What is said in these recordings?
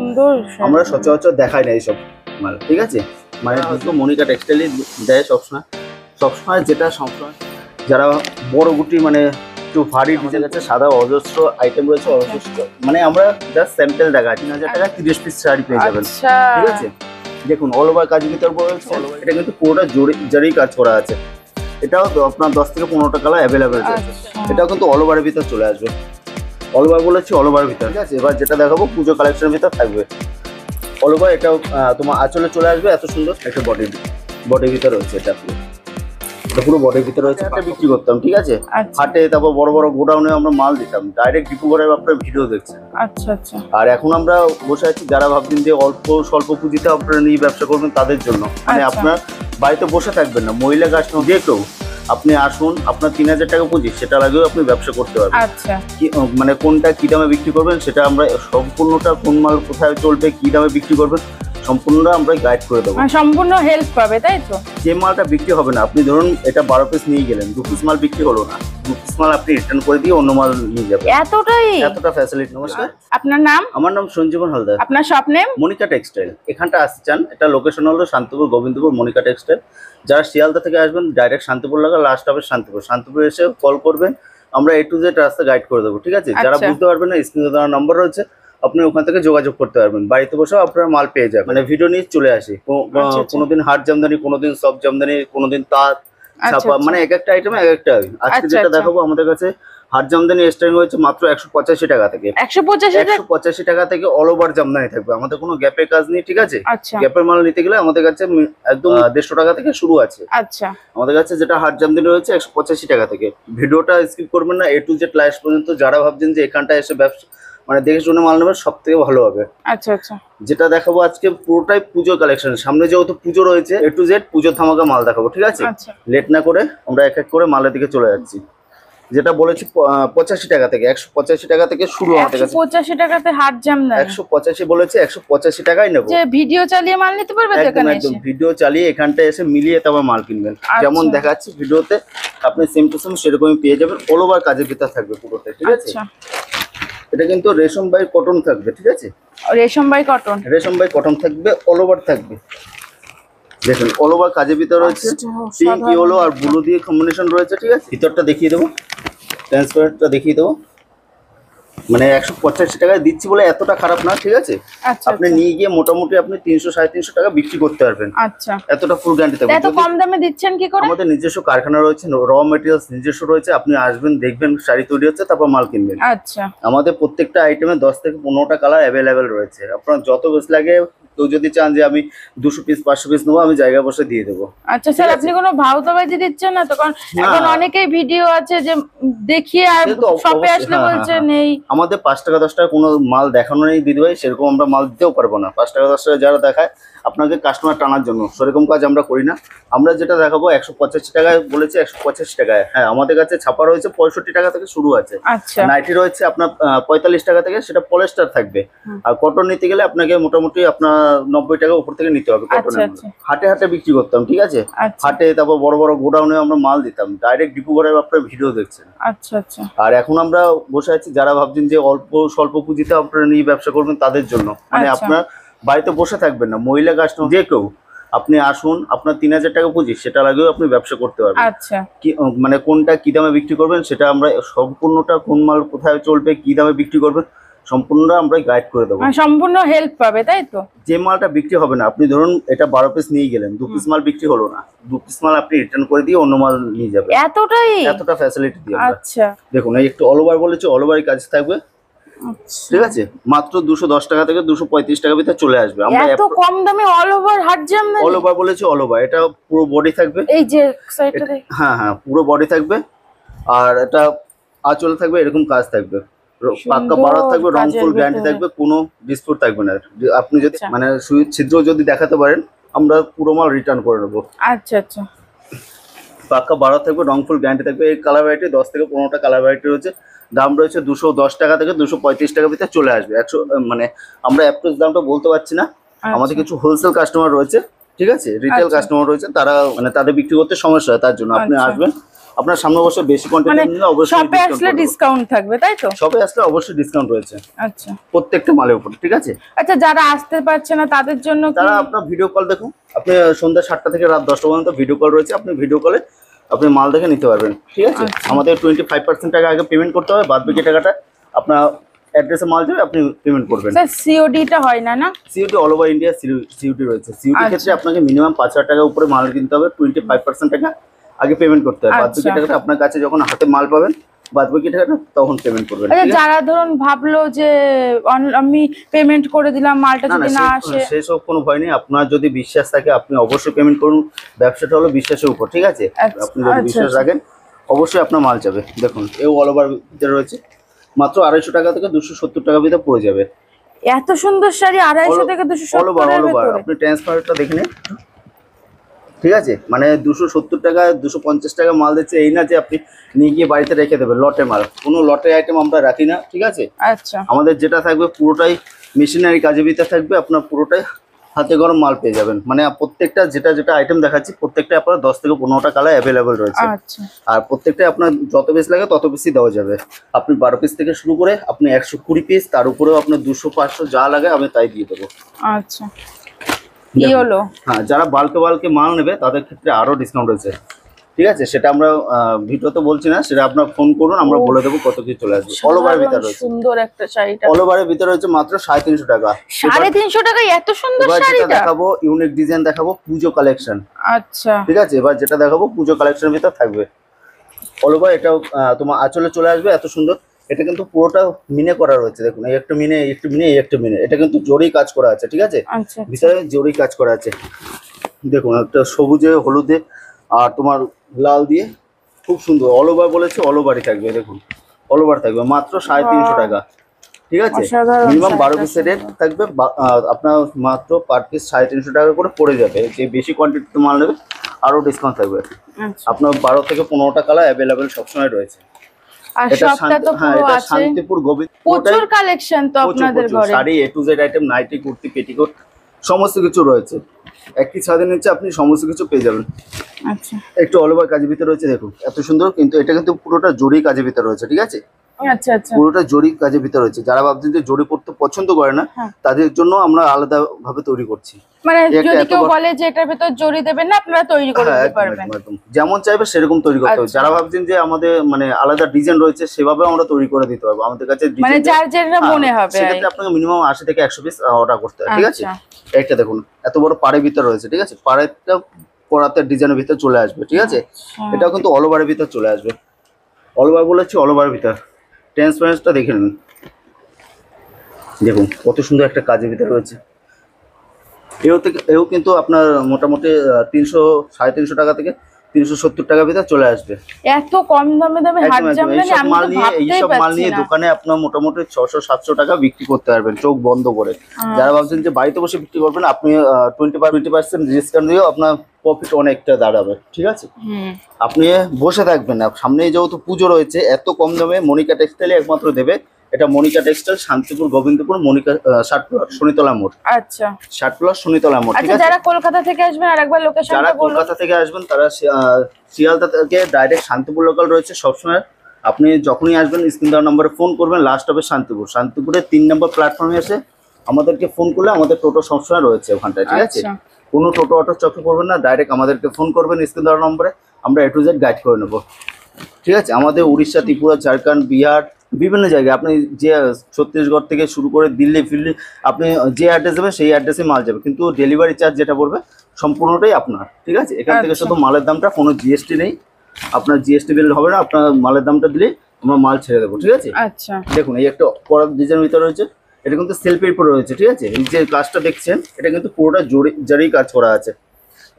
সুন্দর। আমরা সচরাচর দেখাই না এইসব মাল, ঠিক আছে। মানে দুটো মনিকা টেক্সটাইলই দেয় সবসময়, যেটা সবসময় যারা বড় গুটি মানে একটু ভারী ডিজাইন আছে, সাদা অজস্র আইটেম রয়েছে, অজস্র মানে আমরা জাস্ট স্যাম্পল দেখা 3000 টাকা 30 পিস শাড়ি পেয়ে যাবেন, ঠিক আছে। দেখুন অল ওভার কাজ ভিতর বলছে, এটা কিন্তু পুরোটা জরি কাজ করা আছে। এটাও আপনার 10 থেকে 15টা কালার অ্যাভেলেবেল আছে। এটাও কিন্তু অল ওভারের ভিতর চলে আসবে, অল ওভার বলেছি অল ওভারের ভিতর, ঠিক আছে। এবার যেটা দেখাবো পুজো কালেকশনের ভিতর থাকবে অল ওভার। এটাও তোমার আঁচলে চলে আসবে, এত সুন্দর একটা বডির ভিতর রয়েছে। এটা পুরো বডির ভিতরে রয়েছে, এটা বিক্রি করতাম, ঠিক আছে। হাটে তারপর বড় বড় গোডাউনে আমরা মাল দিতাম, ডাইরেক্ট ডিপো করে আপনার ভিডিও দেখছেন। আচ্ছা আচ্ছা। আর এখন আমরা বসে আছি যারা ভাবছেন যে অল্প স্বল্প পুঁজিতে আপনারা নিয়ে ব্যবসা করবেন তাদের জন্য, মানে আপনার বাড়িতে বসে থাকবেন না, মহিলা কাস্টমার যে কেউ আপনি আসুন, আপনার 3000 টাকা পুঁজি সেটা লাগেও আপনি ব্যবসা করতে পারবেন। আচ্ছা, মানে কোনটা কি দামে বিক্রি করবেন সেটা আমরা সম্পূর্ণটা, কোন মাল কোথায় চলবে, কি দামে বিক্রি করবেন সম্পূর্ণটা আমরা গাইড করে দেবো। সম্পূর্ণ হেল্প পাবে, তাই তো? যে মালটা বিক্রি হবে না, আপনি ধরুন এটা 12 পিস নিয়ে গেলেন, 2 পিস মাল বিক্রি হলো না, 2 পিস মাল আপনি রিটার্ন করে দিয়ে অন্য মাল নিয়ে যাবেন। এতটা ফ্যাসিলিটি। নমস্কার, আপনার নাম? আমার নাম সঞ্জীবন হালদার। আপনার শপ নেম? মনিকা টেক্সটাইল। এখানটা আসতে চান, এটা লোকেশন হলো শান্তিপুর গোবিন্দপুর মনিকা টেক্সটাইল। যারা শিয়ালদা থেকে আসবেন ডাইরেক্ট শান্তিপুর লাগা, লাস্ট হবে শান্তিপুর এসে কল করবেন, আমরা A to Z রাস্তা গাইড করে দেবো, ঠিক আছে। যারা বুঝতে পারবেন না, স্ক্রিনে দেওয়া নাম্বার রয়েছে, আপনি ওখান থেকে যোগাযোগ করতে পারবেন, বাড়িতে বসেও আপনার মাল পেয়ে যাবেন। মানে ভিডিও নিয়ে চলে আসি, কোনোদিন হাট জামদানি, কোনোদিন সব জামদানি, কোনোদিন তাঁত ছাপা, মানে এক একটা আইটেমে এক একটা। আজকে যেটা দেখাবো আমাদের কাছে হাট জামদানি স্টার্টিং হয়েছে মাত্র 185 টাকা থেকে। 185 টাকা থেকে অল ওভার জামদানি থাকবে, আমাদের কোনো গ্যাপের কাজ নেই, ঠিক আছে। গ্যাপের মাল নিতে গেলে আমাদের কাছে একদম 150 টাকা থেকে শুরু আছে। আচ্ছা, আমাদের কাছে যেটা হাট জামদানি রয়েছে 185 টাকা থেকে। ভিডিওটা স্কিপ করবেন না, A to Z লাস্ট পর্যন্ত। যারা ভাবছেন যে এখানটা এসে ব্যবসা মানে দেখে শুনে মাল নেবেন, সব থেকে ভালো হবে। আচ্ছা আচ্ছা। যেটা দেখাবো আজকে পুরোটাই পুজো কালেকশন, সামনে যেহেতু পুজো রয়েছে A to Z পুজোর ধামাকা মাল দেখাবো, ঠিক আছে। লেট না করে আমরা এক এক করে মালের দিকে চলে যাচ্ছি। যেটা বলেছি 85 টাকা থেকে, 185 টাকা থেকে শুরু আমাদের কাছে। 185 টাকাতে হাট জামদানি 185 বলেছে, 185 টাকাই নেবো। যে ভিডিও চালিয়ে মাল নিতে পারবে তো এখানে এসে? ভিডিও চালিয়ে এখানটা এসে মিলিয়ে তারপর মাল কিনবেন। যেমন দেখাচ্ছি ভিডিওতে, আপনি সেম টু সেম সেরকমই পেয়ে যাবেন। অল ওভার কাজের ভিতর থাকবে পুরোটা, ঠিক আছে। এটা কিন্তু রেশম বাই কটন থাকবে, ঠিক আছে। রেশম বাই কটন থাকবে, অল ওভার থাকবে। দেখুন অল ওভার কাজের ভিতর রয়েছে, পিঙ্ক ইয়েলো আর ব্লু দিয়ে কম্বিনেশন রয়েছে, ঠিক আছে। ভিতরটা দেখিয়ে দেবো, ট্রান্সপারেন্টটা দেখিয়ে দেবো। মানে 185 টাকায় দিচ্ছি বলে এতটা খারাপ না, ঠিক আছে। আপনি নিয়ে গিয়ে মোটামুটি আপনি 300-350 টাকা বিক্রি করতে পারবেন। আচ্ছা, এতটা ফুল গ্যারান্টি থাকবে। এত কম দামে দিচ্ছেন কি করে? আমাদের নিজস্ব কারখানা রয়েছে, র মেটেরিয়ালস নিজস্ব রয়েছে। আপনি আসবেন, দেখবেন শাড়ি তৈরি হচ্ছে, তারপর মাল কিনবেন। আচ্ছা, আমাদের প্রত্যেকটা আইটেমে 10 থেকে 15টা কালার অ্যাভেলেবেল রয়েছে। আপনার যত বেশি লাগে, কেউ যদি চান যে আমি 200 পিস 500 পিস নেবো, আমি জায়গা বসে দিয়ে দেবো। আচ্ছা স্যার, আপনি কোনো ভাও দাবাজি দিচ্ছেন না তো? কারণ এখন অনেকেই ভিডিও আছে যে দেখিয়ে আর শপে আসলে বলছে নেই। আমাদের 5 টাকা 10 টাকা কোনো মাল দেখানো নেই দিদি ভাই, সেরকম আমরা মাল দিতেও পারবো না। 5 টাকা 10 টাকা যারা দেখায় আপনাকে কাস্টমার টানার জন্য, সেরকম কাজ আমরা করি না। আমরা যেটা দেখাবো 185 টাকায় বলেছি, 185 টাকায়। হ্যাঁ, আমাদের কাছে ছাপা রয়েছে 65 টাকা থেকে শুরু আছে। নাইটি রয়েছে আপনার 45 টাকা থেকে, সেটা পলিস্টার থাকবে। আর কটন নিতে গেলে আপনাকে মোটামুটি আপনার 90 টাকা উপর থেকে নিতে হবে কটনের। হাটে হাটে বিক্রি করতাম, ঠিক আছে। হাটে তারপর বড় বড় গোডাউনে আমরা মাল দিতাম, ডাইরেক্ট ডিপো করে আপনার ভিডিও দেখছেন। আচ্ছা আচ্ছা। আর এখন আমরা বসে আছি যারা ভাবছেন যে অল্প স্বল্প পুঁজিতে আপনারা নিয়ে ব্যবসা করবেন তাদের জন্য, মানে আপনার বাড়িতে বসে থাকবেন না, মহিলা কাস্টমার যে কেউ আপনি আসুন, আপনার 3000 টাকা পুঁজি সেটা লাগেও আপনি ব্যবসা করতে পারবেন। আচ্ছা, কি মানে কোনটা কি দামে বিক্রি করবেন সেটা আমরা সম্পূর্ণটা, কোন মাল কোথায় চলবে, কি দামে বিক্রি করবেন সম্পূর্ণটা আমরা গাইড করে দেবো। সম্পূর্ণ হেল্প পাবে, তাই তো? যে মালটা বিক্রি হবে না, আপনি ধরুন এটা 12 পিস নিয়ে গেলেন, 2 পিস মাল বিক্রি হলো না, 2 পিস মাল আপনি রিটার্ন করে দিয়ে অন্য মাল নিয়ে যাবেন। এতটা ফ্যাসিলিটি দিয়ে। আচ্ছা, দেখুন এই একটু অল ওভার বলেছি, অল ওভারই কাজ থাকবে, ঠিক আছে। মাত্র 210 টাকা থেকে 235 টাকা ভিতরে চলে আসবে। আমরা এত কম দামে অল ওভার হাট জামদানি? অল ওভার বলেছি, অল ওভার। এটা পুরো বডি থাকবে, এই যে সাইডটা। হ্যাঁ হ্যাঁ, পুরো বডি থাকবে। আর এটা আঁচল থাকবে, এরকম কাজ থাকবে, পাক্কা বাড়া থাকবে, রং ফুল গ্যারান্টি থাকবে, কোনো ডিসপুট থাকবে না। আপনি যদি মানে সুই ছিদ্র যদি দেখাতে পারেন, আমরা পুরো মাল রিটার্ন করে নেবো। আচ্ছা আচ্ছা। পাক্কা বাড়া থাকবে, রং ফুল গ্যারান্টি থাকবে। এই কালার ভ্যারাইটি 10 থেকে 15টা কালার ভ্যারাইটি রয়েছে। দাম রয়েছে 210 টাকা থেকে 235 টাকা ভিতরে চলে আসবে। 100 মানে আমরা অ্যাপ্রোচ দামটা বলতে পারছি না। আমাদের কিছু হোলসেল কাস্টমার রয়েছে, ঠিক আছে, রিটেল কাস্টমার রয়েছে, তারা মানে তাদের বিক্রি করতে সমস্যা হয়, তার জন্য আপনি আসবেন, আপনার সামনে বসে বেশি কোয়ান্টিটি নিলে অবশ্যই শপে আসলে ডিসকাউন্ট থাকবে, তাই তো? শপে আসলে অবশ্যই ডিসকাউন্ট রয়েছে। আচ্ছা, প্রত্যেকটা মালের উপর, ঠিক আছে? আচ্ছা, যারা আসতে পারছে না তাদের জন্য তারা আপনার ভিডিও কল দেখুন, আপনি সন্ধ্যা 7টা থেকে রাত 10টা পর্যন্ত ভিডিও কল রয়েছে, আপনি ভিডিও কলে আপনি মাল দেখে নিতে পারবেন, ঠিক আছে? আমাদের 25% টাকা আগে পেমেন্ট করতে হবে, বাদ বাকি টাকাটা আপনার অ্যাড্রেসে মাল যাবে, আপনি পেমেন্ট করবেন। স্যার সিওডিটা হয় না? না, COD all over India COD রয়েছে। সিওডি ক্ষেত্রে আপনাকে মিনিমাম 5,000 টাকার উপরে মাল কিনতে হবে, 25% টাকা আগে পেমেন্ট করতে হবে, বাদ বাকি টাকাটা আপনার কাছে যখন হাতে মাল পাবেন বাদ বাকি টাকাটা তখন পেমেন্ট করবেন। আচ্ছা, যারা ধরুন ভাবলো যে আমি পেমেন্ট করে দিলাম, মালটা যদি না আসে, সেসব কোনো ভয় নেই। আপনার যদি বিশ্বাস থাকে আপনি অবশ্যই পেমেন্ট করুন, ব্যবসাটা হলো বিশ্বাসের উপর, ঠিক আছে? আপনি যদি বিশ্বাস রাখেন অবশ্যই আপনার মাল যাবে। দেখুন এও অল ওভার ভিতরে রয়েছে, মাত্র 250 টাকা থেকে 270 টাকা ভিতরে পড়ে যাবে। এত সুন্দর শাড়ি 250 থেকে 270 এর ভিতরে? আপনি ট্রান্সফারটা দেখে নিন, ঠিক আছে? মানে 270 টাকা 250 টাকা মাল দিচ্ছে, এই না যে আপনি নিয়ে গিয়ে বাড়িতে রেখে দেবেন লটে মাল। কোনো লটে আইটেম আমরা রাখি না, ঠিক আছে? আচ্ছা, আমাদের যেটা থাকবে পুরোটাই মেশিনারি কাজের ভিতরে থাকবে, আপনার পুরোটাই হাতে গরম মাল পেয়ে যাবেন। মানে প্রত্যেকটা যেটা যেটা আইটেম দেখাচ্ছি প্রত্যেকটা আপনার 10 থেকে 15টা কালার অ্যাভেলেবেল রয়েছে। আচ্ছা, আর প্রত্যেকটা আপনার যত পিস লাগে তত পিসই দেওয়া যাবে। আপনি 12 পিস থেকে শুরু করে আপনি 120 পিস, তার উপরেও আপনার 200 500 যা লাগে আমি তাই দিয়ে দেবো। আচ্ছা, কি হলো? হ্যাঁ, যারা বাল্কে মাল নেবে তাদের ক্ষেত্রে আরো ডিসকাউন্ট রয়েছে, ঠিক আছে? সেটা আমরা ভিডিওতে বলছি না, সেটা আপনার ফোন করুন, আমরা বলে দেবো কত কি চলে আসবে। অল ওভারের ভিতরে রয়েছে, সুন্দর একটা শাড়িটা অল ওভারের ভিতরে রয়েছে মাত্র 350 টাকা। 350 টাকায় এত সুন্দর এবার শাড়িটা? যেটা দেখাবো ইউনিক ডিজাইন দেখাবো, পুজো কালেকশন। আচ্ছা, ঠিক আছে, এবার যেটা দেখাবো পুজো কালেকশনের ভিতর থাকবে। অল ওভার এটাও তোমার আঁচলে চলে আসবে, এত সুন্দর। এটা কিন্তু পুরোটা মিনে করা রয়েছে, দেখুন এই একটা মিনে, এই একটা মিনে, এই একটা মিনে, এটা কিন্তু জরি কাজ করা আছে, ঠিক আছে? আচ্ছা, ভিতরে জরি কাজ করা আছে, দেখুন একটা সবুজে হলুদে আর তোমার লাল দিয়ে, খুব সুন্দর। অল ওভার বলেছে, অল ওভারই থাকবে, দেখুন অল ওভার থাকবে মাত্র 350 টাকা, ঠিক আছে? মিনিমাম 12 পিসের রেট থাকবে, আপনার মাত্র পার পিস 350 টাকা করে পড়ে যাবে। যে বেশি কোয়ান্টিটিতে মাল নেবে আরো ডিসকাউন্ট থাকবে। আপনার 12 থেকে 15টা কালার অ্যাভেলেবেল সবসময় রয়েছে। আর সবটা তো পুরো এটা আছে, শান্তিপুর গোবিন্দ, প্রচুর কালেকশন তো আপনাদের ঘরে। Sari A to Z item, nighty, kurti, petticoat সমস্ত কিছু রয়েছে। একই ছাদের নিচে আপনি সমস্ত কিছু পেয়ে যাবেন। আচ্ছা, একটু অল ওভার কাজের ভিতরে রয়েছে, দেখুন এত সুন্দর। কিন্তু এটা কিন্তু পুরোটা জরি কাজের ভিতরে রয়েছে, ঠিক আছে? আচ্ছা, আচ্ছা, পুরোটা জরি কাজের ভিতরে রয়েছে। যারা ভাবছেন যে জরি পড়তে পছন্দ করে না, তাদের জন্য আমরা আলাদা ভাবে তৈরি করছি। মানে যদি কেউ বলে যে এটার ভিতর জরি দেবেন না, আপনারা তৈরি করে দিতে পারবেন, যেমন চাইবে সেরকম তৈরি করতে হবে। যারা ভাবছেন যে আমাদের মানে আলাদা ডিজাইন রয়েছে, সেভাবে আমরা তৈরি করে দিতে পারবো। আমাদের কাছে মানে যার যেটা মনে হবে, সেক্ষেত্রে আপনাকে মিনিমাম 80 থেকে 100 পিস অর্ডার করতে হবে, ঠিক আছে? একটা দেখুন এত বড় পাড়ের ভিতরে রয়েছে, ঠিক আছে? পাড়েরটা পরাতে ডিজাইনের ভিতরে চলে আসবে, ঠিক আছে? এটাও কিন্তু অল ওভারের ভিতরে চলে আসবে। অল ওভার বলেছি, অল ওভারের ভিতর ট্রান্সপারেন্সটা দেখে নিন, দেখুন কত সুন্দর একটা কাজের ভিতরে রয়েছে। এও কিন্তু আপনার মোটামুটি 300-350 টাকা থেকে 370 টাকার ভিতরে চলে আসবে। এত কম দামে হাট জামদানি আমি তো ভাবতেই পারছি না। দোকানে আপনার মোটামুটি 600-700 টাকা বিক্রি করতে পারবেন চোখ বন্ধ করে। যারা ভাবছেন যে বাড়িতে বসে বিক্রি করবেন, আপনি 20% ডিসকাউন্ট দিয়েও আপনার প্রফিট অনেকটা দাঁড়াবে, ঠিক আছে? আপনি বসে থাকবেন না, সামনে যেহেতু পুজো রয়েছে, এত কম দামে মনিকা টেক্সটাইলে একমাত্র দেবে। এটা মনিকা টেক্সটাইল, শান্তিপুর গোবিন্দপুর, মনিকা 60 প্লট, শনিতলা মোড়। আচ্ছা, 60 প্লট, শনিতলা মোড়, ঠিক আছে? আছে? যারা কলকাতা থেকে আসবেন আরেকবার লোকেশনটা বলুন। যারা কলকাতা থেকে আসবেন তারা শিয়ালদা থেকে ডাইরেক্ট শান্তিপুর লোকাল রয়েছে সবসময়। আপনি যখনই আসবেন স্ক্রিন দেওয়া নম্বরে ফোন করবেন, লাস্ট হবে শান্তিপুর। শান্তিপুরের 3 নম্বর প্ল্যাটফর্মে এসে আমাদেরকে ফোন করলে আমাদের টোটো সবসময় রয়েছে ওখানটায়, ঠিক আছে? কোনো টোটো অটো চক্র করবেন না, ডাইরেক্ট আমাদেরকে ফোন করবেন স্ক্রিন দেওয়া নম্বরে, আমরা A to Z গাইড করে নেবো, ঠিক আছে? আমাদের উড়িষ্যা, ত্রিপুরা, ঝাড়খণ্ড, বিহার বিভিন্ন জায়গায়, আপনি যে ছত্তিশগড় থেকে শুরু করে দিল্লি ফিল্লি, আপনি যে অ্যাড্রেস দেবেন সেই অ্যাড্রেসে মাল যাবে। কিন্তু ডেলিভারি চার্জ যেটা পড়বে সম্পূর্ণটাই আপনার, ঠিক আছে? এখান থেকে শুধু মালের দামটা, কোনো জিএসটি নেই, আপনার জিএসটি বিল হবে না। আপনার মালের দামটা দিলেই আমরা মাল ছেড়ে দেবো, ঠিক আছে? আচ্ছা, দেখুন এই একটা পরার ডিজাইনের ভিতরে রয়েছে, এটা কিন্তু সেলফের উপরে রয়েছে, ঠিক আছে? এই যে কাজটা দেখছেন এটা কিন্তু পুরোটা জরি কাজ করা আছে।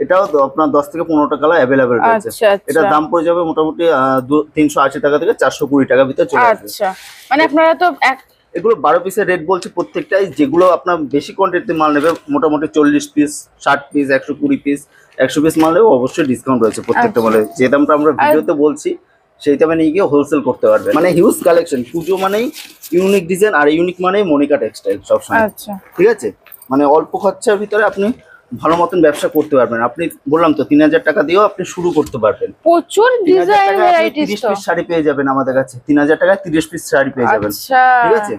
এটাও আপনার 10 থেকে 15টা কালার অ্যাভেলেবেল রয়েছে। এটার দাম পড়ে যাবে মোটামুটি 380 টাকা থেকে 420 টাকার ভিতরে চলে আসবে। আচ্ছা, মানে আপনারা তো এগুলো 12 পিসের রেট বলছি প্রত্যেকটাই। যেগুলো আপনার বেশি কোয়ান্টিটিতে মাল নেবে, মোটামুটি 40 পিস, 60 পিস, 120 পিস, 100 পিস মাল নেবে, অবশ্যই ডিসকাউন্ট রয়েছে প্রত্যেকটা মালে। যে দামটা আমরা ভিডিওতে বলছি সেই দামে নিয়ে গিয়ে হোলসেল করতে পারবে। মানে হিউজ কালেকশন। পুজো মানেই ইউনিক ডিজাইন, আর ইউনিক মানেই মনিকা টেক্সটাইল সবসময়, ঠিক আছে? মানে অল্প খরচার ভিতরে আপনি ভালো মতন ব্যবসা করতে পারবেন। আপনি বললাম তো 3000 টাকা দিয়েও আপনি শুরু করতে পারবেন। প্রচুর ডিজাইন ভ্যারাইটিস 30 পিস শাড়ি পেয়ে যাবেন আমাদের কাছে, 3000 টাকায় 30 পিস শাড়ি পেয়ে যাবেন। আচ্ছা ঠিক আছে,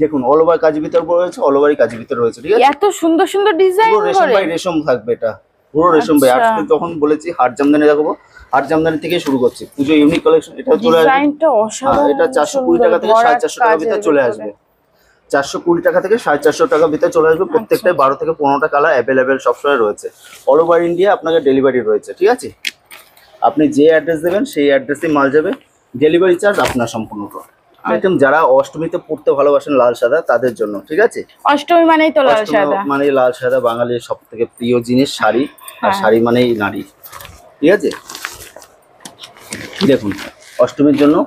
দেখুন অল ওভার কাজের ভিতর রয়েছে, অল ওভারই কাজের ভিতর রয়েছে। ঠিক আছে, এত সুন্দর সুন্দর ডিজাইন পুরো রেশম বাই রেশম থাকবে, এটা পুরো রেশম বাই। আজকে যখন বলেছি হাট জামদানি দেখাবো, হাট জামদানি থেকে শুরু করছি। পুজো ইউনিক কালেকশন, এটা চলে আসবে। ডিজাইনটা অসাধারণ, এটা 420 টাকা থেকে 450 টাকার ভিতরে চলে আসবে। 420 টাকা থেকে 450 টাকার ভিতরে চলে আসবে। প্রত্যেকটাই 12 থেকে 15টা কালার অ্যাভেলেবেল সবসময় রয়েছে। অল ওভার ইন্ডিয়া আপনাকে ডেলিভারি রয়েছে। ঠিক আছে, আপনি যে অ্যাড্রেস দেবেন সেই অ্যাড্রেসে মাল যাবে, ডেলিভারি চার্জ আপনার সম্পূর্ণ। একদম যারা অষ্টমীতে পড়তে ভালোবাসেন লাল সাদা তাদের জন্য। ঠিক আছে, অষ্টমী মানেই তো লাল সাদা, মানে লাল সাদা বাঙালির সব থেকে প্রিয় জিনিস শাড়ি, আর শাড়ি মানেই নারী। ঠিক আছে, দেখুন অষ্টমীর জন্য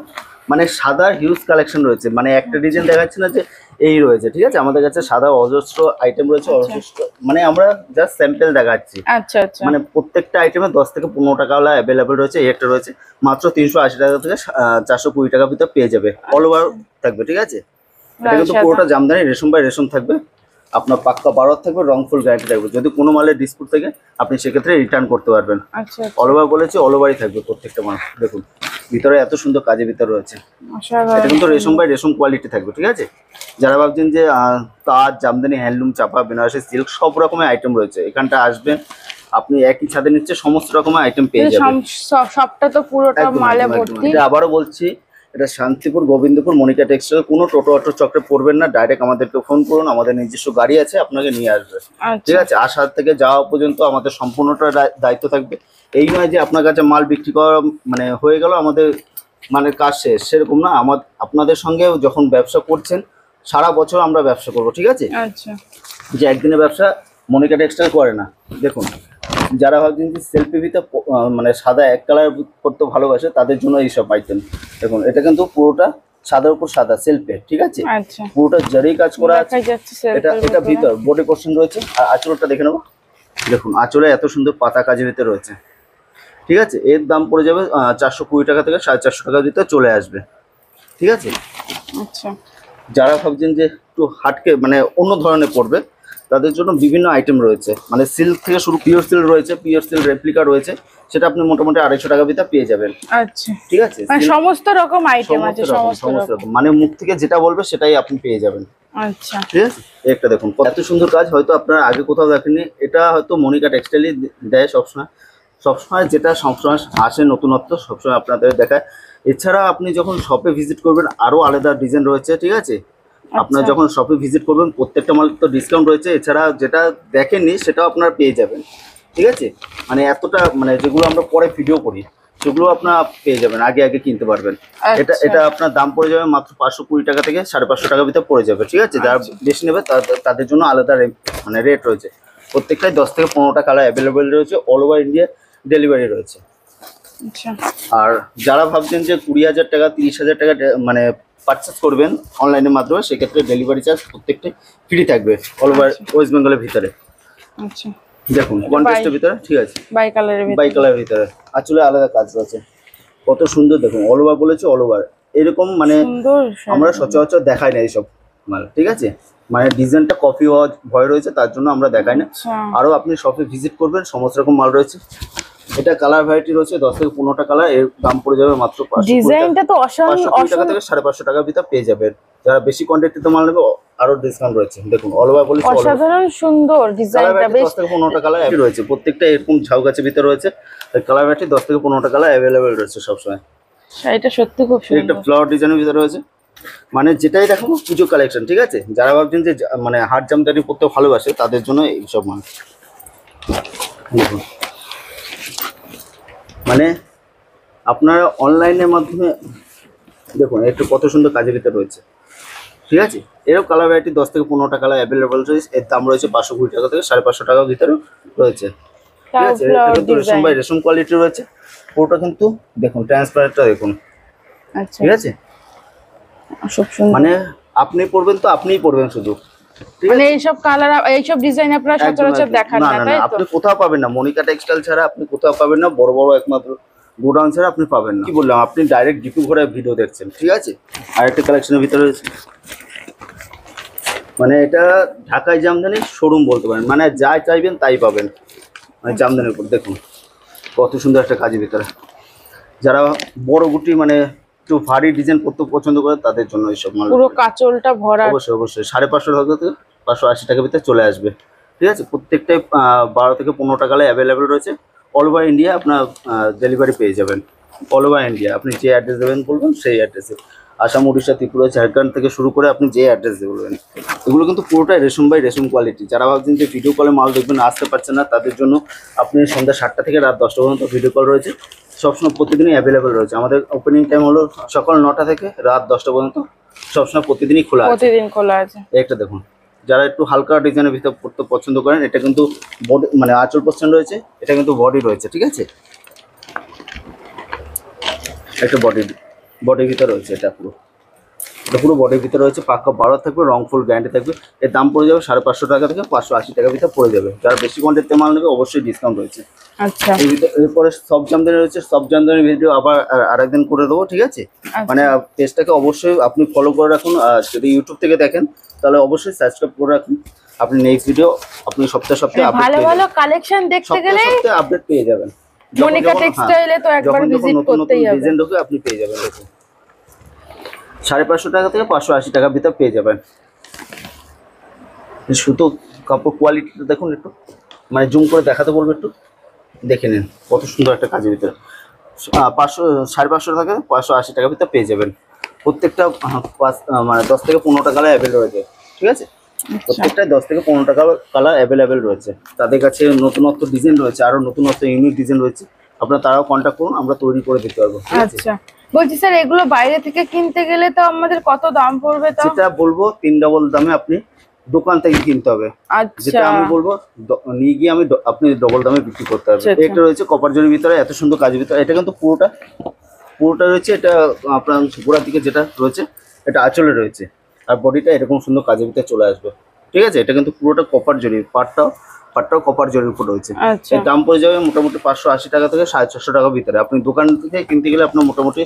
মানে সাদা হিউজ কালেকশন রয়েছে, মানে একটা ডিজাইন দেখাচ্ছে না যে এই রয়েছে। ঠিক আছে, আমাদের কাছে সাদা অজস্র আইটেম রয়েছে, অজস্র মানে আমরা জাস্ট স্যাম্পল দেখাচ্ছি। আচ্ছা আচ্ছা, মানে প্রত্যেকটা আইটেমে 10 থেকে 15 টাকা হলে অ্যাভেলেবেল রয়েছে। এই একটা রয়েছে মাত্র 380 টাকা থেকে 420 টাকার ভিতরে পেয়ে যাবে, অল ওভার থাকবে। ঠিক আছে, এটা কিন্তু পুরোটা জামদানি রেশম বাই রেশম থাকবে, আপনার পাক্কা বারত থাকবে, রং ফুল গ্যারান্টি থাকবে। যদি কোনো মালের ডিসপুট থাকে আপনি সেক্ষেত্রে রিটার্ন করতে পারবেন। আচ্ছা অল ওভার বলেছি, অল ওভারই থাকবে প্রত্যেকটা মাল। দেখুন ভিতরে এত সুন্দর কাজের ভিতরে রয়েছে, এটা কিন্তু রেশম বাই রেশম কোয়ালিটি থাকবে। ঠিক আছে, যারা ভাবছেন যে তাঁত জামদানি হ্যান্ডলুম চাপা বেনারসি সিল্ক সব রকমের আইটেম রয়েছে, এখানটা আসবেন আপনি একই ছাদের নিচে সমস্ত রকমের আইটেম পেয়ে যাবেন। সবটা তো পুরোটা মালে ভর্তি। এটা আবারও বলছি, এটা শান্তিপুর গোবিন্দপুর মনিকা টেক্সটাইল। কোনো টোটো অটো চক্রে পড়বেন না, ডাইরেক্ট আমাদেরকে ফোন করুন, আমাদের নিজস্ব গাড়ি আছে, আপনাকে নিয়ে আসবে। ঠিক আছে, আসা থেকে যাওয়া পর্যন্ত আমাদের সম্পূর্ণটা দায়িত্ব থাকবে। এই নয় যে আপনার কাছে মাল বিক্রি করা মানে হয়ে গেল আমাদের মানে কাজ শেষ, সেরকম না। আপনাদের সঙ্গে যখন ব্যবসা করছেন সারা বছর আমরা ব্যবসা করব। ঠিক আছে, আচ্ছা, যে একদিনের ব্যবসা মনিকা টেক্সটাইল করে না। দেখুন যারা ভাবছেন যে সেলফ পিভিতে মানে সাদা এক কালার করতে ভালোবাসে তাদের জন্য এইসব আইটেম। দেখুন এটা কিন্তু পুরোটা সাদার উপর সাদা সেলফে। ঠিক আছে, পুরোটা জারি কাজ করা আছে। এটা ভিতর বডি পোর্শন রয়েছে, আর আঁচলটা দেখে নেবো। দেখুন আঁচলে এত সুন্দর পাতা কাজের ভিতরে রয়েছে। ঠিক আছে, এর দাম পড়ে যাবে 420 টাকা থেকে 450 টাকার ভিতরে চলে আসবে। ঠিক আছে, আচ্ছা যারা ভাবছেন যে একটু হাটকে মানে অন্য ধরনের পড়বে তাদের জন্য বিভিন্ন আইটেম রয়েছে, মানে সিল্ক থেকে শুরু, পিওর সিল্ক রয়েছে, পিওর সিল্ক রেপ্লিকা রয়েছে, সেটা আপনি মোটামুটি 250 টাকার ভিতরে পেয়ে যাবেন। আচ্ছা, ঠিক আছে, সমস্ত রকম আইটেম আছে, সমস্ত রকম মানে মুখ থেকে যেটা বলবে সেটাই আপনি পেয়ে যাবেন। আচ্ছা, ঠিক আছে, একটা দেখুন এত সুন্দর কাজ, হয়তো আপনারা আগে কোথাও দেখেননি। এটা হয়তো মনিকা টেক্সটাইলই দেয় সবসময় যেটা সবসময় আসে নতুনত্ব সবসময় আপনাদের দেখায়। এছাড়া আপনি যখন শপে ভিজিট করবেন আরও আলাদা ডিজাইন রয়েছে। ঠিক আছে, আপনার যখন শপে ভিজিট করবেন প্রত্যেকটা মাল তো ডিসকাউন্ট রয়েছে, এছাড়া যেটা দেখেননি সেটাও আপনারা পেয়ে যাবেন। ঠিক আছে, মানে এতটা মানে যেগুলো আমরা পরে ভিডিও করি সেগুলো আপনারা পেয়ে যাবেন, আগে কিনতে পারবেন। এটা আপনার দাম পড়ে যাবে মাত্র 520 টাকা থেকে 550 টাকার ভিতরে পড়ে যাবে। ঠিক আছে, যারা বেশি নেবে তাদের জন্য আলাদা মানে রেট রয়েছে। প্রত্যেকটাই 10 থেকে 15টা কালার অ্যাভেলেবেল রয়েছে, অল ওভার ইন্ডিয়া ডেলিভারি রয়েছে। আর যারা ভাবছেন যে 20,000 টাকা 30,000 টাকা মানে পারচেস করবেন অনলাইনের মাধ্যমে, সেক্ষেত্রে ডেলিভারি চার্জ প্রত্যেকটাই ফ্রি থাকবে অল ওভার ওয়েস্ট বেঙ্গলের ভিতরে। আচ্ছা, দেখুন কন্ট্রাস্টের ভিতরে। ঠিক আছে, বাই কালারের ভিতরে আসলে আলাদা কাজ রয়েছে, কত সুন্দর। দেখুন অল ওভার বলেছে, অল ওভার এরকম মানে আমরা সচরাচর দেখাই না এইসব মাল। ঠিক আছে, মানে ডিজাইনটা কপি হওয়ার ভয় রয়েছে, তার জন্য আমরা দেখাই না। আরও আপনি শপে ভিজিট করবেন, সমস্ত রকম মাল রয়েছে। এটা কালার ভ্যারাইটি রয়েছে 10 থেকে 15টা কালার, এর দাম পড়ে যাবে মাত্র 520 টাকা থেকে 550 টাকার ভিতরে পেয়ে যাবেন। যারা বেশি কোয়ান্টিটিতে মাল নেবে আরো ডিসকাউন্ট রয়েছে। দেখুন অল ওভার বলেছি, অসাধারণ সুন্দর ডিজাইনটা, বেশ 10 থেকে 15টা কালার রয়েছে, প্রত্যেকটা এরকম ঝাউ গাছের ভিতরে রয়েছে। কালার ভ্যারাইটি 10 থেকে 15টা কালার অ্যাভেলেবেল রয়েছে সবসময়। এটা সত্যি খুব সুন্দর, একটা ফ্লাওয়ার ডিজাইনের ভিতরে রয়েছে, মানে যেটাই দেখাবো পুজো কালেকশন। ঠিক আছে, যারা ভাবছেন যে মানে হাট জামদানি পড়তে ভালোবাসে তাদের জন্য এইসব মাল। দেখুন মানে আপনারা অনলাইনের মাধ্যমে দেখুন একটু কত সুন্দর কাজের ভিতরে রয়েছে। ঠিক আছে, এরকম কালার ভ্যারাইটি 10 থেকে 15টা কালার অ্যাভেলেবেল রয়েছে, এর দাম রয়েছে 520 টাকা থেকে 550 টাকার ভিতরে রয়েছে। ঠিক আছে, এটা কিন্তু রেশম বাই রেশম কোয়ালিটি রয়েছে পুরোটা, কিন্তু দেখুন ট্রান্সপারেন্টটা দেখুন। আচ্ছা, ঠিক আছে, মানে আপনি পড়বেন তো আপনিই পড়বেন শুধু, মানে এইসব কালার এইসব ডিজাইন আপনারা সচরাচর দেখান না, তাই তো? আপনি কোথাও পাবেন না, মনিকা টেক্সটাইল ছাড়া আপনি কোথাও পাবেন না, বড় বড় একমাত্র গোডাউন ছাড়া আপনি পাবেন না। কি বললাম, আপনি ডাইরেক্ট ডিপু ঘরে ভিডিও দেখছেন। ঠিক আছে, আরেকটা কালেকশনের ভিতরে রয়েছে, মানে এটা ঢাকায় জামদানির শোরুম বলতে পারেন, মানে যা চাইবেন তাই পাবেন মানে জামদানির উপর। দেখুন কত সুন্দর একটা কাজের ভিতরে, যারা বড় গুটি মানে একটু ভারী ডিজাইন করতে পছন্দ করে তাদের জন্য এইসব মাল। পুরো কাঁচলটা ভরা। অবশ্যই অবশ্যই 550 টাকা থেকে 580 টাকার ভিতরে চলে আসবে। ঠিক আছে, প্রত্যেকটাই 12 থেকে 15টা কালার অ্যাভেলেবেল রয়েছে। অল ওভার ইন্ডিয়া আপনার ডেলিভারি পেয়ে যাবেন। অল ওভার ইন্ডিয়া আপনি যে অ্যাড্রেস দেবেন বলবেন সেই অ্যাড্রেসে, আসাম, উড়িষ্যা, ত্রিপুরা, ঝাড়খণ্ড থেকে শুরু করে আপনি যে অ্যাড্রেস বলবেন। এগুলো কিন্তু পুরোটাই রেশম বাই রেশম কোয়ালিটি। যারা ভাবছেন যে ভিডিও কলে মাল দেখবেন আসতে পারছেন না, তাদের জন্য আপনি সন্ধ্যা 7টা থেকে রাত 10টা পর্যন্ত ভিডিও কল রয়েছে। সবসময় প্রতিদিনই অ্যাভেলেবেল রয়েছে। আমাদের ওপেনিং টাইম হলো সকাল 9টা থেকে রাত 10টা পর্যন্ত, সবসময় প্রতিদিনই খোলা আছে। প্রতিদিন খোলা আছে। একটা দেখুন, যারা একটু হালকা ডিজাইনের ভিতরে পড়তে পছন্দ করেন, এটা কিন্তু বডি মানে আঁচল পোর্শন রয়েছে, এটা কিন্তু বডি রয়েছে। ঠিক আছে, একটা বডির ভিতরে রয়েছে, এটা পুরো বডির ভিতরে রয়েছে। পাক্কা 12 থাকবে, রং ফুল গ্যারান্টি থাকবে। এর দাম পড়ে যাবে 550 টাকা থেকে 580 টাকার ভিতরে পড়ে যাবে। যারা বেশি কোয়ান্টিটিতে মাল নেবে অবশ্যই ডিসকাউন্ট রয়েছে। আচ্ছা, এর ভিতরে এরপরে সব জামদানি রয়েছে। সব জামদানির ভিডিও আবার আরেকদিন করে দেবো। ঠিক আছে, মানে পেজটাকে অবশ্যই আপনি ফলো করে রাখুন। আর যদি ইউটিউব থেকে দেখেন তাহলে অবশ্যই সাবস্ক্রাইব করে রাখুন। আপনি নেক্সট ভিডিও আপনি সপ্তাহে ভালো ভালো কালেকশন দেখতে গেলে সপ্তাহে আপডেট পেয়ে যাবেন। মনিকা টেক্সটাইলে তো একবার ভিজিট করতেই হবে। ডিজাইন ঢোকে আপনি পেয়ে যাবেন। দেখুন 550 টাকা থেকে 580 টাকার ভিতরে পেয়ে যাবেন। সুতো কাপড় কোয়ালিটিটা দেখুন, একটু মানে জুম করে দেখাতে বলবো, একটু দেখে নিন কত সুন্দর একটা কাজের ভিতরে। 550 টাকা 580 টাকার ভিতরে পেয়ে যাবেন। প্রত্যেকটা মানে 10 থেকে 15টা কালার অ্যাভেলেবেল রয়েছে। ঠিক আছে, প্রত্যেকটাই 10 থেকে 15টা কালার অ্যাভেলেবেল রয়েছে। তাদের কাছে নতুনত্ব ডিজাইন রয়েছে, আরো নতুনত্ব ইউনিক ডিজাইন রয়েছে। আপনারা তারাও কন্ট্যাক্ট করুন, আমরা তৈরি করে দিতে পারবো। আচ্ছা, বলছি স্যার এগুলো বাইরে থেকে কিনতে গেলে তো আমাদের কত দাম পড়বে? তো সেটা বলবো 3 ডবল দামে আপনি দোকান থেকে কিনতে হবে। আচ্ছা, যেটা আমি বলবো নিয়ে গিয়ে আপনি ডবল দামে বিক্রি করতে হবে। এটা রয়েছে কপার জরির ভিতরে, এত সুন্দর কাজের ভিতরে। এটা কিন্তু পুরোটা রয়েছে। এটা আপনার গোড়ার দিকে যেটা রয়েছে এটা আঁচলে রয়েছে, আর বডিটা এরকম সুন্দর কাজের ভিতরে চলে আসবে। ঠিক আছে, এটা কিন্তু পুরোটা কপার জরি, পাটটাও কপার জরির উপর রয়েছে। এর দাম পড়ে যাবে মোটামুটি 580 টাকা থেকে 450 টাকার ভিতরে। আপনি দোকান থেকে কিনতে গেলে আপনার মোটামুটি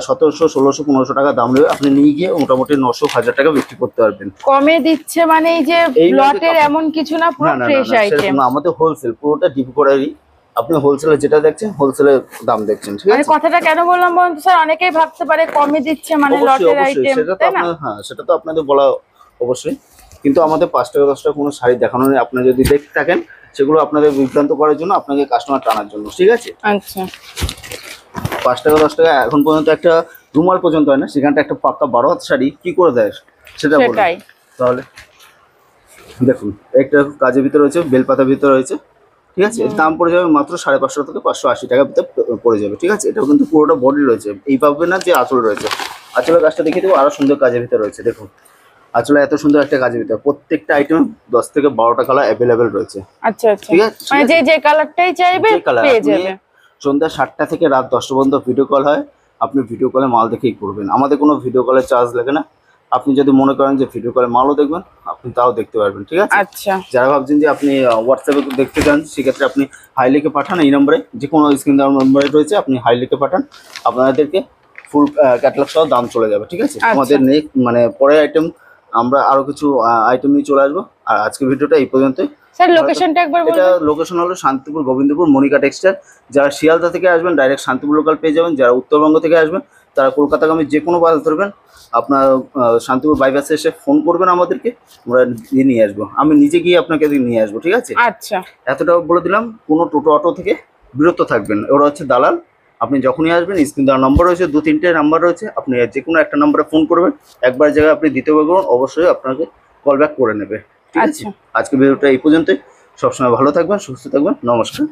1700, 1600, 1500 টাকা দাম নেবে। আপনি নিয়ে গিয়ে মোটামুটি 900, 1000 টাকা বিক্রি করতে পারবেন। কমে দিচ্ছে মানে এই যে লটের এমন কিছু না, পুরো ফ্রেশ আইটেম। আমাদের হোলসেল, পুরোটা ডিপ করারই। আপনি হোলসেলে যেটা দেখছেন হোলসেলের দাম দেখছেন। ঠিক আছে, কথাটা কেন বললাম বলুন তো স্যার, অনেকেই ভাবতে পারে কমে দিচ্ছে মানে লটের আইটেম, তাই না? হ্যাঁ, সেটা তো আপনাদের বলা অবশ্যই, কিন্তু আমাদের 5 টাকা 10 টাকা কোনো শাড়ি দেখানো নেই। আপনারা যদি দেখতে থাকেন সেগুলো আপনাদের বিভ্রান্ত করার জন্য, আপনাকে কাস্টমার টানার জন্য। ঠিক আছে, আচ্ছা, 5 টাকা 10 টাকা এখন পর্যন্ত একটা রুমাল পর্যন্ত হয় না, সেখানটা একটা পাক্কা 12 হাত শাড়ি কি করে দেয় সেটা বলুন। তাহলে দেখুন, একটা কাজের ভিতরে রয়েছে, বেলপাতার ভিতরে রয়েছে। ঠিক আছে, এর দাম পড়ে যাবে মাত্র 550 থেকে 580 টাকার ভিতরে পড়ে যাবে। ঠিক আছে, এটাও কিন্তু পুরোটা বডি রয়েছে। এই পাবে না যে আঁচল রয়েছে। আঁচলের কাজটা দেখিয়ে দেবো, আরো সুন্দর কাজের ভিতরে রয়েছে। দেখুন আঁচলে এত সুন্দর একটা কাজের ভিতরে, প্রত্যেকটা আইটেম 10 থেকে 12টা কালার অ্যাভেলেবেল রয়েছে। আচ্ছা আচ্ছা, ঠিক আছে, মানে যে কালারটাই চাইবে পেয়ে যাবে। সন্ধ্যা 7টা থেকে রাত 10টা পর্যন্ত ভিডিও কল হয়। আপনি ভিডিও কলে মাল দেখেই করবেন, আমাদের কোনো ভিডিও কলের চার্জ লাগে না। আপনি যদি মনে করেন যে ভিডিও কলে মালও দেখবেন, আপনি তাও দেখতে পারবেন। ঠিক আছে, আচ্ছা, যারা ভাবছেন যে আপনি হোয়াটসঅ্যাপে দেখতে চান, সেক্ষেত্রে আপনি হাই লিখে পাঠান। এই নম্বরে, যে কোনো স্ক্রিন নম্বরে রয়েছে, আপনি হাই লিখে পাঠান, আপনাদেরকে ফুল ক্যাটালগ সহ দাম চলে যাবে। ঠিক আছে, আমাদের নেক্সট মানে পরের আইটেম আমরা আরো কিছু আইটেম নিয়ে চলে আসবো। আর আজকের ভিডিওটা এই পর্যন্তই। স্যার লোকেশনটা একবার বলুন। এটা লোকেশন হলো শান্তিপুর, গোবিন্দপুর, মনিকা টেক্সটাইল। যারা শিয়ালদা থেকে আসবেন ডাইরেক্ট শান্তিপুর লোকাল পেয়ে যাবেন। যারা উত্তরবঙ্গ থেকে আসবেন তারা কলকাতাগামী যে কোনো বাস ধরবেন। আপনার শান্তিপুর বাইপাসে এসে ফোন করবেন আমাদেরকে, আমরা নিয়ে আসবো। আমি নিজে গিয়ে আপনাকে নিয়ে আসবো। ঠিক আছে, আচ্ছা, এতটা বলে দিলাম। কোনো টোটো অটো থেকে বিরত থাকবেন, ওরা হচ্ছে দালাল। আপনি যখনই আসবেন স্ক্রিন দেওয়ার নম্বর রয়েছে, 2-3টে নাম্বার রয়েছে, আপনি যে কোনো একটা নম্বরে ফোন করবেন। একবার জায়গায় আপনি দ্বিতীয়বার করুন, অবশ্যই আপনাকে কল ব্যাক করে নেবে। ঠিক আছে, আজকে ভিডিওটা এই পর্যন্তই। সবসময় ভালো থাকবেন, সুস্থ থাকবেন। নমস্কার।